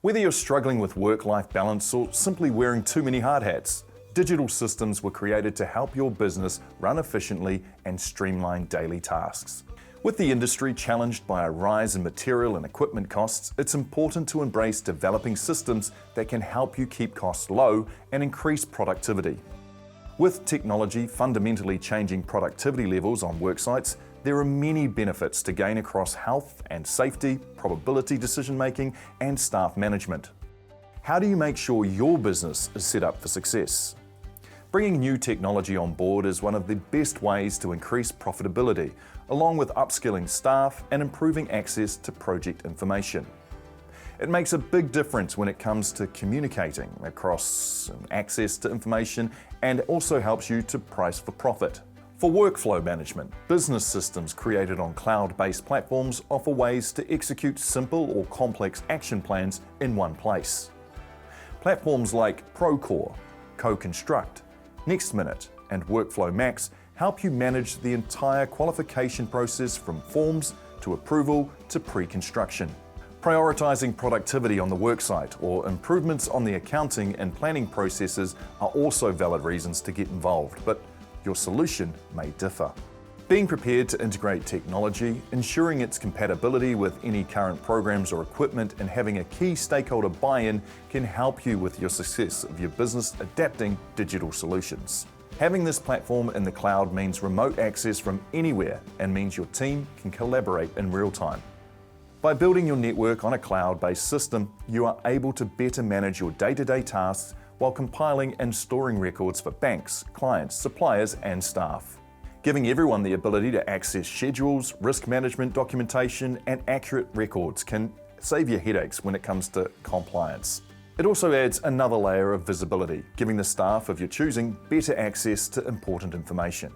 Whether you're struggling with work-life balance or simply wearing too many hard hats, digital systems were created to help your business run efficiently and streamline daily tasks. With the industry challenged by a rise in material and equipment costs, it's important to embrace developing systems that can help you keep costs low and increase productivity. With technology fundamentally changing productivity levels on worksites, there are many benefits to gain across health and safety, probability decision-making, and staff management. How do you make sure your business is set up for success? Bringing new technology on board is one of the best ways to increase profitability, along with upskilling staff and improving access to project information. It makes a big difference when it comes to communicating across access to information, and also helps you to price for profit. For workflow management, business systems created on cloud-based platforms offer ways to execute simple or complex action plans in one place. Platforms like ProCore, CoConstruct, Nexvia, and WorkflowMax help you manage the entire qualification process from forms to approval to pre-construction. Prioritizing productivity on the worksite or improvements on the accounting and planning processes are also valid reasons to get involved, but your solution may differ. Being prepared to integrate technology, ensuring its compatibility with any current programs or equipment, and having a key stakeholder buy-in can help you with your success of your business adapting digital solutions. Having this platform in the cloud means remote access from anywhere and means your team can collaborate in real time. By building your network on a cloud-based system, you are able to better manage your day-to-day tasks while compiling and storing records for banks, clients, suppliers, and staff. Giving everyone the ability to access schedules, risk management documentation, and accurate records can save you headaches when it comes to compliance. It also adds another layer of visibility, giving the staff of your choosing better access to important information.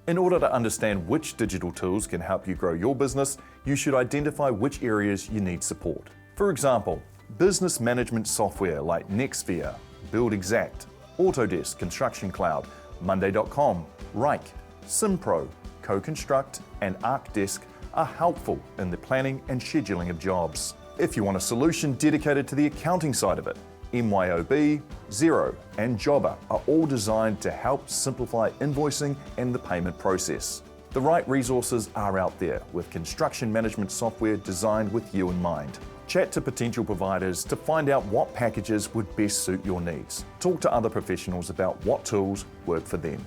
In order to understand which digital tools can help you grow your business, you should identify which areas you need support. For example, business management software like Nexvia, Buildxact, Autodesk Construction Cloud, Monday.com, Wrike, SimPro, CoConstruct, and archdesk are helpful in the planning and scheduling of jobs. If you want a solution dedicated to the accounting side of it, MYOB, Xero, and Jobber are all designed to help simplify invoicing and the payment process. The right resources are out there with construction management software designed with you in mind. Chat to potential providers to find out what packages would best suit your needs. Talk to other professionals about what tools work for them.